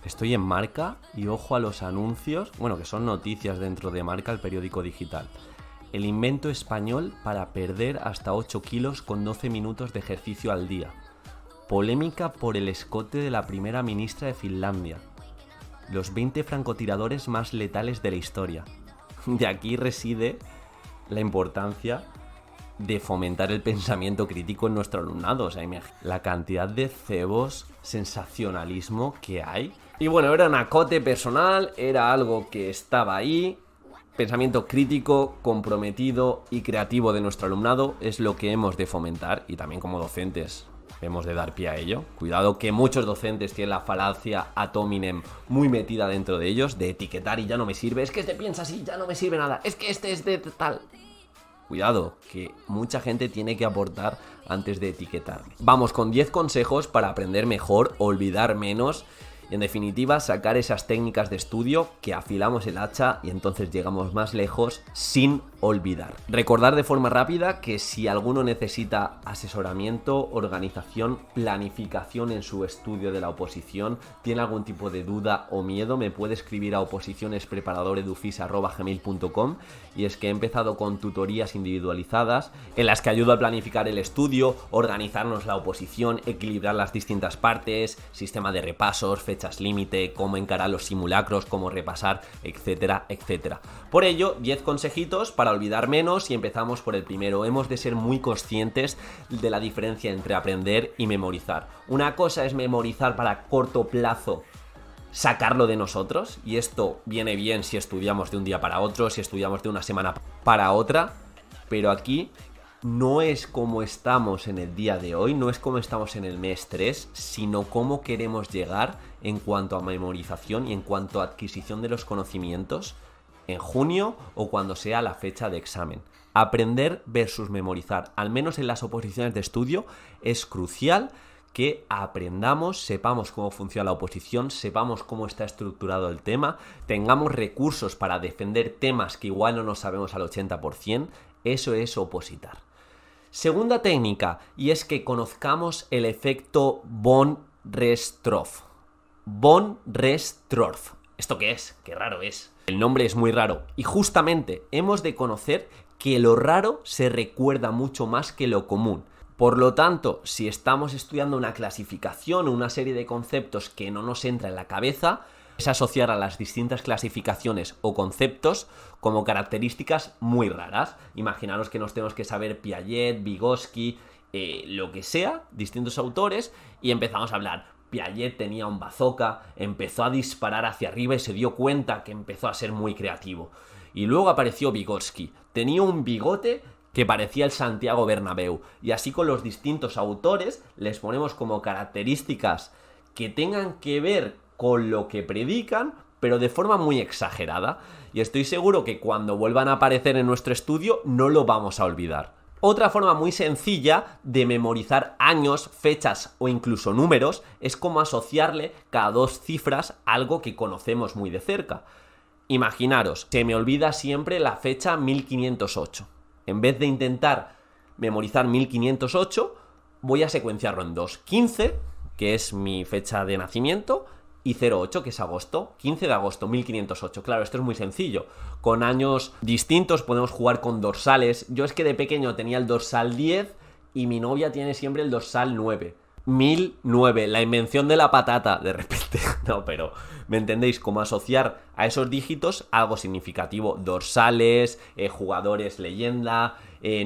Estoy en Marca y ojo a los anuncios, bueno, que son noticias dentro de Marca, el periódico digital. El invento español para perder hasta 8 kilos con 12 minutos de ejercicio al día. Polémica por el escote de la primera ministra de Finlandia. Los 20 francotiradores más letales de la historia. De aquí reside la importancia de fomentar el pensamiento crítico en nuestro alumnado. O sea, la cantidad de cebos, sensacionalismo que hay. Y bueno, era un acote personal, era algo que estaba ahí. Pensamiento crítico, comprometido y creativo de nuestro alumnado es lo que hemos de fomentar, y también como docentes hemos de dar pie a ello. Cuidado, que muchos docentes tienen la falacia ad hominem muy metida dentro de ellos, de etiquetar y ya no me sirve, es que este piensa así, ya no me sirve nada, es que este es de tal. Cuidado, que mucha gente tiene que aportar antes de etiquetar. Vamos con 10 consejos para aprender mejor, olvidar menos y en definitiva sacar esas técnicas de estudio que afilamos el hacha y entonces llegamos más lejos sin olvidar. Recordar de forma rápida que si alguno necesita asesoramiento, organización, planificación en su estudio de la oposición, tiene algún tipo de duda o miedo, me puede escribir a oposicionespreparadoredufis@gmail.com, y es que he empezado con tutorías individualizadas en las que ayudo a planificar el estudio, organizarnos la oposición, equilibrar las distintas partes, sistema de repasos, fechas límite, cómo encarar los simulacros, cómo repasar, etcétera, etcétera. Por ello, 10 consejitos para olvidar menos y empezamos por el primero. Hemos de ser muy conscientes de la diferencia entre aprender y memorizar. Una cosa es memorizar para corto plazo, sacarlo de nosotros, y esto viene bien si estudiamos de un día para otro, si estudiamos de una semana para otra, pero aquí no es como estamos en el día de hoy, no es como estamos en el mes 3, sino cómo queremos llegar en cuanto a memorización y en cuanto a adquisición de los conocimientos en junio o cuando sea la fecha de examen. Aprender versus memorizar, al menos en las oposiciones de estudio, es crucial que aprendamos, sepamos cómo funciona la oposición, sepamos cómo está estructurado el tema, tengamos recursos para defender temas que igual no nos sabemos al 80%, eso es opositar. Segunda técnica, y es que conozcamos el efecto von Restorff. Von Restorff. ¿Esto qué es? Qué raro es. El nombre es muy raro. Y justamente hemos de conocer que lo raro se recuerda mucho más que lo común. Por lo tanto, si estamos estudiando una clasificación o una serie de conceptos que no nos entra en la cabeza, es asociar a las distintas clasificaciones o conceptos como características muy raras. Imaginaros que nos tenemos que saber Piaget, Vygotsky, lo que sea, distintos autores, y empezamos a hablar. Piaget tenía un bazooka, empezó a disparar hacia arriba y se dio cuenta que empezó a ser muy creativo. Y luego apareció Vygotsky, tenía un bigote que parecía el Santiago Bernabéu, y así con los distintos autores les ponemos como características que tengan que ver con lo que predican, pero de forma muy exagerada, y estoy seguro que cuando vuelvan a aparecer en nuestro estudio no lo vamos a olvidar. Otra forma muy sencilla de memorizar años, fechas o incluso números es como asociarle cada 2 cifras a algo que conocemos muy de cerca. Imaginaros, se me olvida siempre la fecha 1508. En vez de intentar memorizar 1508, voy a secuenciarlo en 2. 15, que es mi fecha de nacimiento, y 08, que es agosto. 15 de agosto, 1508. Claro, esto es muy sencillo. Con años distintos podemos jugar con dorsales. Yo es que de pequeño tenía el dorsal 10 y mi novia tiene siempre el dorsal 9. 1009, la invención de la patata, de repente. No, pero ¿me entendéis? Cómo asociar a esos dígitos algo significativo. Dorsales, jugadores leyenda,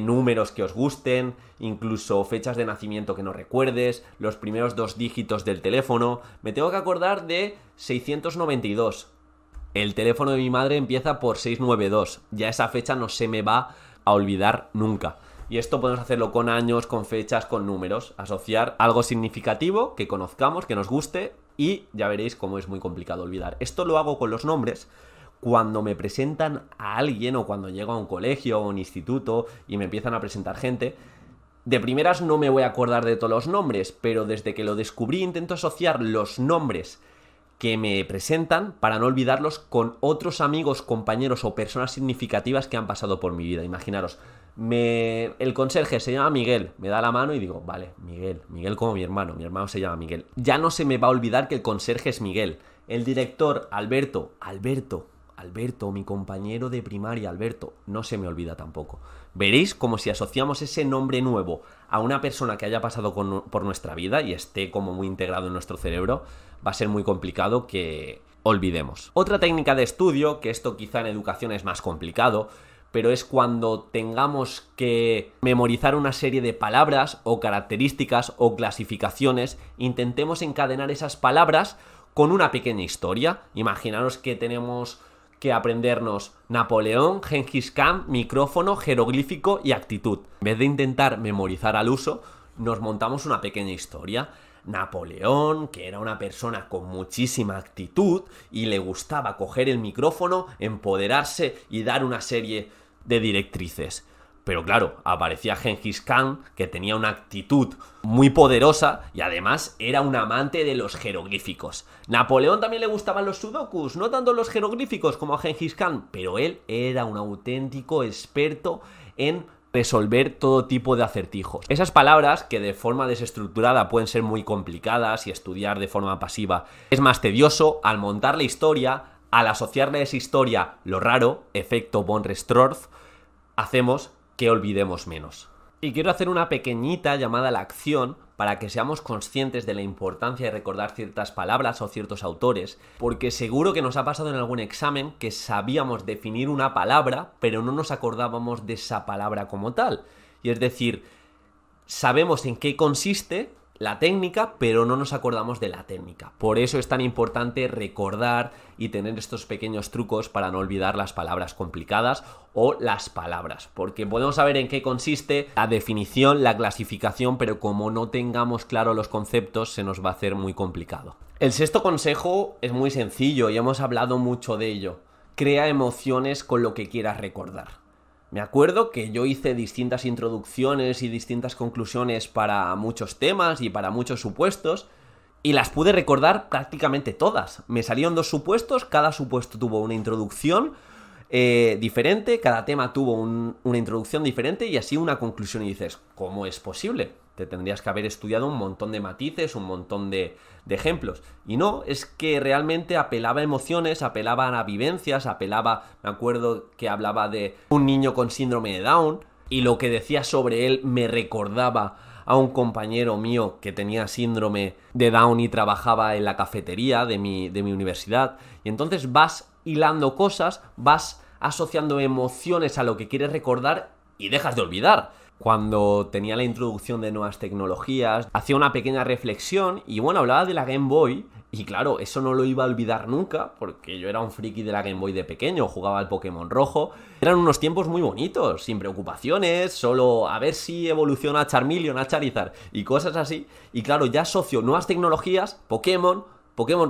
números que os gusten, incluso fechas de nacimiento que no recuerdes, los primeros 2 dígitos del teléfono. Me tengo que acordar de 692. El teléfono de mi madre empieza por 692. Ya esa fecha no se me va a olvidar nunca. Y esto podemos hacerlo con años, con fechas, con números. Asociar algo significativo que conozcamos, que nos guste, y ya veréis cómo es muy complicado olvidar. Esto lo hago con los nombres. Cuando me presentan a alguien o cuando llego a un colegio o un instituto y me empiezan a presentar gente, de primeras no me voy a acordar de todos los nombres, pero desde que lo descubrí intento asociar los nombres que me presentan para no olvidarlos con otros amigos, compañeros o personas significativas que han pasado por mi vida. Imaginaros, El conserje se llama Miguel, me da la mano y digo, vale, Miguel como mi hermano se llama Miguel. Ya no se me va a olvidar que el conserje es Miguel. El director, Alberto, mi compañero de primaria, Alberto, no se me olvida tampoco. Veréis como si asociamos ese nombre nuevo a una persona que haya pasado por nuestra vida y esté como muy integrado en nuestro cerebro, va a ser muy complicado que olvidemos. Otra técnica de estudio, que esto quizá en educación es más complicado, pero es cuando tengamos que memorizar una serie de palabras o características o clasificaciones, intentemos encadenar esas palabras con una pequeña historia. Imaginaros que tenemos que aprendernos Napoleón, Gengis Khan, micrófono, jeroglífico y actitud. En vez de intentar memorizar al uso, nos montamos una pequeña historia. Napoleón, que era una persona con muchísima actitud y le gustaba coger el micrófono, empoderarse y dar una serie de directrices. Pero claro, aparecía Gengis Khan, que tenía una actitud muy poderosa y además era un amante de los jeroglíficos. Napoleón también le gustaban los sudokus, no tanto los jeroglíficos como a Gengis Khan, pero él era un auténtico experto en resolver todo tipo de acertijos. Esas palabras que de forma desestructurada pueden ser muy complicadas y estudiar de forma pasiva es más tedioso, al montar la historia, al asociarle a esa historia lo raro, efecto von Restorff, hacemos que olvidemos menos. Y quiero hacer una pequeñita llamada a la acción para que seamos conscientes de la importancia de recordar ciertas palabras o ciertos autores, porque seguro que nos ha pasado en algún examen que sabíamos definir una palabra, pero no nos acordábamos de esa palabra como tal. Y es decir, sabemos en qué consiste la técnica, pero no nos acordamos de la técnica. Por eso es tan importante recordar y tener estos pequeños trucos para no olvidar las palabras complicadas o las palabras, porque podemos saber en qué consiste la definición, la clasificación, pero como no tengamos claro los conceptos, se nos va a hacer muy complicado. El sexto consejo es muy sencillo y hemos hablado mucho de ello. Crea emociones con lo que quieras recordar. Me acuerdo que yo hice distintas introducciones y distintas conclusiones para muchos temas y para muchos supuestos y las pude recordar prácticamente todas. Me salieron 2 supuestos, cada supuesto tuvo una introducción diferente, cada tema tuvo una introducción diferente y así una conclusión y dices, ¿cómo es posible? Te tendrías que haber estudiado un montón de matices, un montón de ejemplos. Y no, es que realmente apelaba a emociones, apelaba a vivencias, me acuerdo que hablaba de un niño con síndrome de Down y lo que decía sobre él me recordaba a un compañero mío que tenía síndrome de Down y trabajaba en la cafetería de mi universidad. Y entonces vas hilando cosas, vas asociando emociones a lo que quieres recordar y dejas de olvidar. Cuando tenía la introducción de nuevas tecnologías, hacía una pequeña reflexión y bueno, hablaba de la Game Boy y claro, eso no lo iba a olvidar nunca porque yo era un friki de la Game Boy de pequeño, jugaba al Pokémon rojo. Eran unos tiempos muy bonitos, sin preocupaciones, solo a ver si evoluciona a Charmeleon, a Charizard y cosas así. Y claro, ya asocio nuevas tecnologías, Pokémon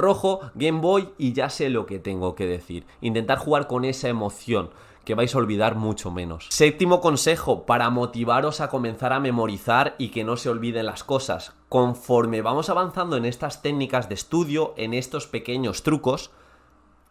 rojo, Game Boy y ya sé lo que tengo que decir. Intentar jugar con esa emoción, que vais a olvidar mucho menos. Séptimo consejo para motivaros a comenzar a memorizar y que no se olviden las cosas. Conforme vamos avanzando en estas técnicas de estudio, en estos pequeños trucos,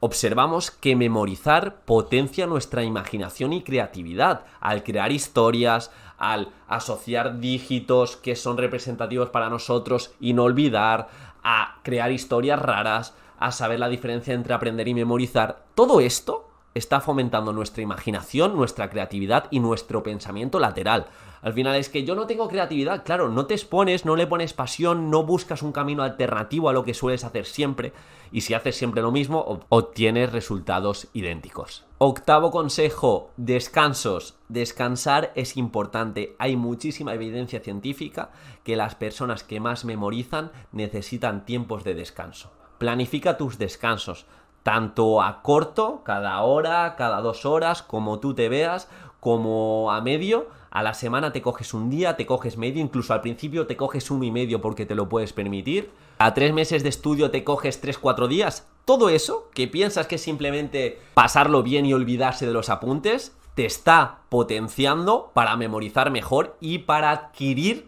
observamos que memorizar potencia nuestra imaginación y creatividad al crear historias, al asociar dígitos que son representativos para nosotros y no olvidar, a crear historias raras, a saber la diferencia entre aprender y memorizar. Todo esto está fomentando nuestra imaginación, nuestra creatividad y nuestro pensamiento lateral. Al final es que yo no tengo creatividad, claro, no te expones, no le pones pasión, no buscas un camino alternativo a lo que sueles hacer siempre, y si haces siempre lo mismo, obtienes resultados idénticos. Octavo consejo, descansos. Descansar es importante. Hay muchísima evidencia científica que las personas que más memorizan necesitan tiempos de descanso. Planifica tus descansos, tanto a corto, cada hora, cada 2 horas, como tú te veas, como a medio. A la semana te coges un día, te coges medio, incluso al principio te coges 1,5 porque te lo puedes permitir. A 3 meses de estudio te coges 3-4 días. Todo eso, que piensas que es simplemente pasarlo bien y olvidarse de los apuntes, te está potenciando para memorizar mejor y para adquirir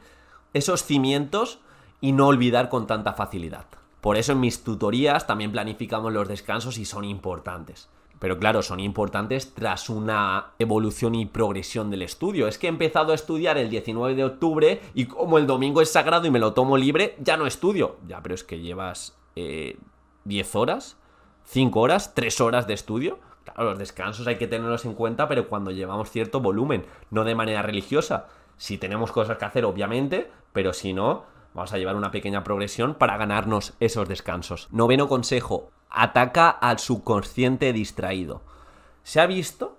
esos cimientos y no olvidar con tanta facilidad. Por eso en mis tutorías también planificamos los descansos y son importantes. Pero claro, son importantes tras una evolución y progresión del estudio. Es que he empezado a estudiar el 19 de octubre y como el domingo es sagrado y me lo tomo libre, ya no estudio. Ya, pero es que llevas 10 horas, 5 horas, 3 horas de estudio. Claro, los descansos hay que tenerlos en cuenta, pero cuando llevamos cierto volumen, no de manera religiosa. Si tenemos cosas que hacer, obviamente, pero si no, vamos a llevar una pequeña progresión para ganarnos esos descansos. Noveno consejo: ataca al subconsciente distraído. Se ha visto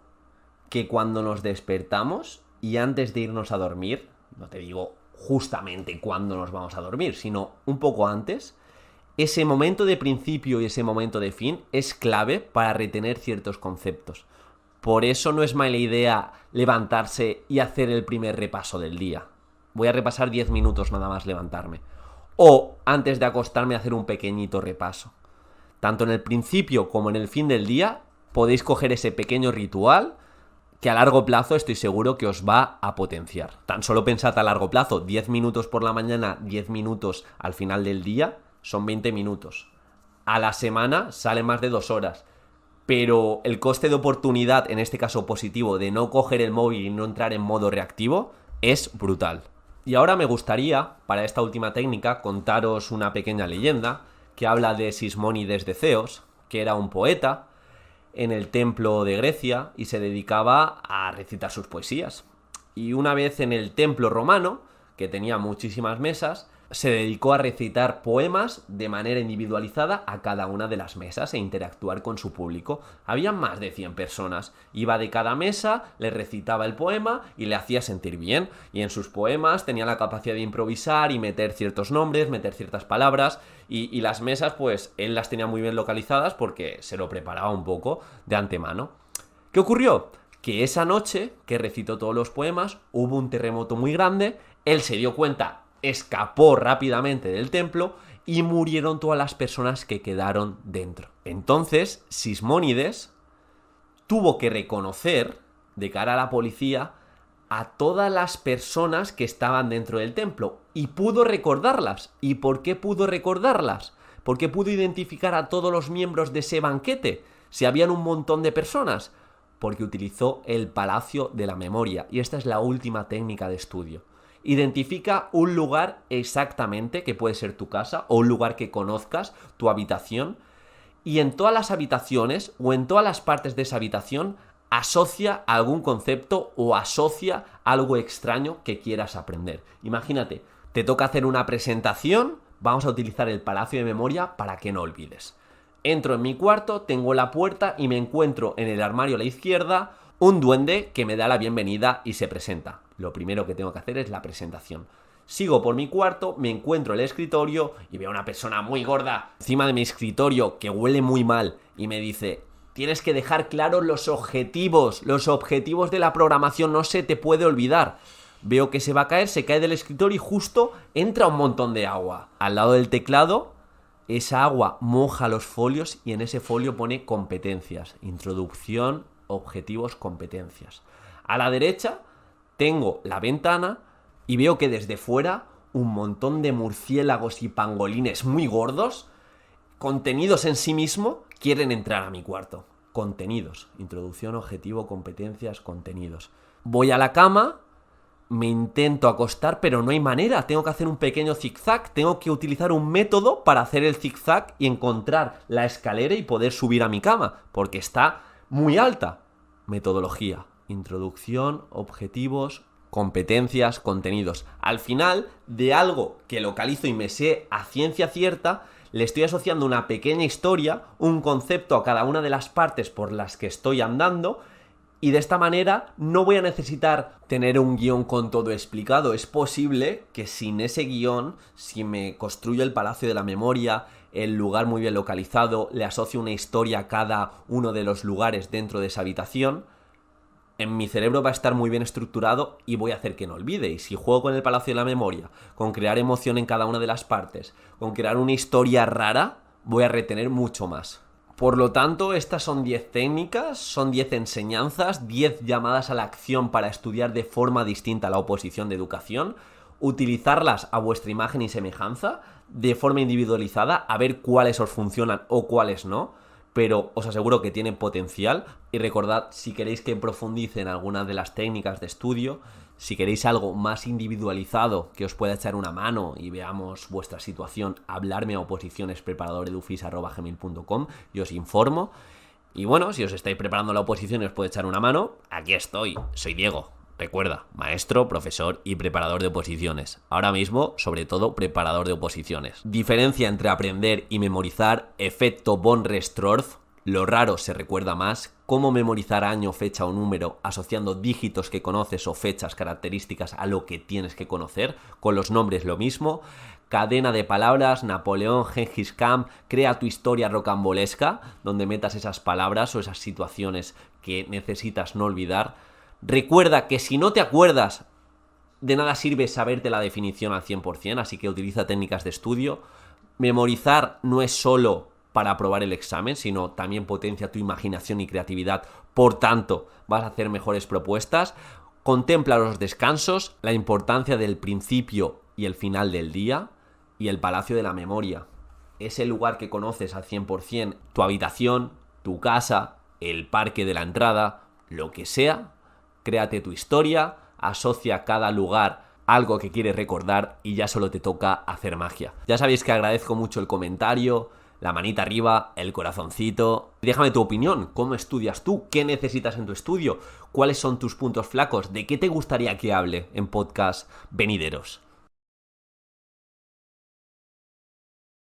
que cuando nos despertamos y antes de irnos a dormir, no te digo justamente cuando nos vamos a dormir, sino un poco antes, ese momento de principio y ese momento de fin es clave para retener ciertos conceptos. Por eso no es mala idea levantarse y hacer el primer repaso del día. Voy a repasar 10 minutos nada más levantarme. O antes de acostarme hacer un pequeñito repaso. Tanto en el principio como en el fin del día podéis coger ese pequeño ritual que a largo plazo estoy seguro que os va a potenciar. Tan solo pensad a largo plazo, 10 minutos por la mañana, 10 minutos al final del día, son 20 minutos. A la semana salen más de 2 horas. Pero el coste de oportunidad, en este caso positivo, de no coger el móvil y no entrar en modo reactivo, es brutal. Y ahora me gustaría, para esta última técnica, contaros una pequeña leyenda que habla de Sismónides de Ceos, que era un poeta en el templo de Grecia y se dedicaba a recitar sus poesías. Y una vez en el templo romano, que tenía muchísimas mesas, se dedicó a recitar poemas de manera individualizada a cada una de las mesas e interactuar con su público. Había más de 100 personas. Iba de cada mesa, le recitaba el poema y le hacía sentir bien. Y en sus poemas tenía la capacidad de improvisar y meter ciertos nombres, meter ciertas palabras. Y las mesas, pues, él las tenía muy bien localizadas porque se lo preparaba un poco de antemano. ¿Qué ocurrió? Que esa noche que recitó todos los poemas hubo un terremoto muy grande. Él se dio cuenta, escapó rápidamente del templo y murieron todas las personas que quedaron dentro. Entonces, Sismónides tuvo que reconocer, de cara a la policía, a todas las personas que estaban dentro del templo y pudo recordarlas. ¿Y por qué pudo recordarlas? ¿Por qué pudo identificar a todos los miembros de ese banquete? Si habían un montón de personas. Porque utilizó el palacio de la memoria. Y esta es la última técnica de estudio. Identifica un lugar exactamente, que puede ser tu casa, o un lugar que conozcas, tu habitación, y en todas las habitaciones, o en todas las partes de esa habitación, asocia algún concepto o asocia algo extraño que quieras aprender. Imagínate, te toca hacer una presentación, vamos a utilizar el palacio de memoria para que no olvides. Entro en mi cuarto, tengo la puerta y me encuentro en el armario a la izquierda un duende que me da la bienvenida y se presenta. Lo primero que tengo que hacer es la presentación. Sigo por mi cuarto, me encuentro en el escritorio y veo a una persona muy gorda encima de mi escritorio que huele muy mal y me dice: tienes que dejar claros los objetivos de la programación, no se te puede olvidar. Veo que se va a caer, se cae del escritorio y justo entra un montón de agua. Al lado del teclado, esa agua moja los folios y en ese folio pone competencias, introducción, objetivos, competencias. A la derecha tengo la ventana y veo que desde fuera un montón de murciélagos y pangolines muy gordos, contenidos en sí mismo, quieren entrar a mi cuarto. Contenidos, introducción, objetivo, competencias, contenidos. Voy a la cama, me intento acostar, pero no hay manera. Tengo que hacer un pequeño zigzag, tengo que utilizar un método para hacer el zigzag y encontrar la escalera y poder subir a mi cama, porque está muy alta. Metodología, introducción, objetivos, competencias, contenidos. Al final, de algo que localizo y me sé a ciencia cierta, le estoy asociando una pequeña historia, un concepto a cada una de las partes por las que estoy andando, y de esta manera no voy a necesitar tener un guión con todo explicado. Es posible que sin ese guión, si me construyo el palacio de la memoria, el lugar muy bien localizado, le asocio una historia a cada uno de los lugares dentro de esa habitación, en mi cerebro va a estar muy bien estructurado y voy a hacer que no olvide. Y si juego con el palacio de la memoria, con crear emoción en cada una de las partes, con crear una historia rara, voy a retener mucho más. Por lo tanto, estas son 10 técnicas, son 10 enseñanzas, 10 llamadas a la acción para estudiar de forma distinta la oposición de educación, utilizarlas a vuestra imagen y semejanza, de forma individualizada, a ver cuáles os funcionan o cuáles no, pero os aseguro que tiene potencial. Y recordad, si queréis que profundice en algunas de las técnicas de estudio, si queréis algo más individualizado que os pueda echar una mano y veamos vuestra situación, hablarme a oposicionespreparadordedufis@gmail.com y os informo. Y bueno, si os estáis preparando la oposición y os puedo echar una mano, aquí estoy, soy Diego. Recuerda, maestro, profesor y preparador de oposiciones. Ahora mismo, sobre todo, preparador de oposiciones. Diferencia entre aprender y memorizar, efecto von Restorff. Lo raro se recuerda más. Cómo memorizar año, fecha o número asociando dígitos que conoces o fechas características a lo que tienes que conocer. Con los nombres lo mismo. Cadena de palabras, Napoleón, Gengis Khan. Crea tu historia rocambolesca, donde metas esas palabras o esas situaciones que necesitas no olvidar. Recuerda que si no te acuerdas, de nada sirve saberte la definición al 100%, así que utiliza técnicas de estudio. Memorizar no es solo para aprobar el examen, sino también potencia tu imaginación y creatividad. Por tanto, vas a hacer mejores propuestas. Contempla los descansos, la importancia del principio y el final del día y el palacio de la memoria. Ese lugar que conoces al 100%, tu habitación, tu casa, el parque de la entrada, lo que sea, créate tu historia, asocia a cada lugar algo que quieres recordar y ya solo te toca hacer magia. Ya sabéis que agradezco mucho el comentario, la manita arriba, el corazoncito. Déjame tu opinión, ¿cómo estudias tú? ¿Qué necesitas en tu estudio? ¿Cuáles son tus puntos flacos? ¿De qué te gustaría que hable en podcast venideros?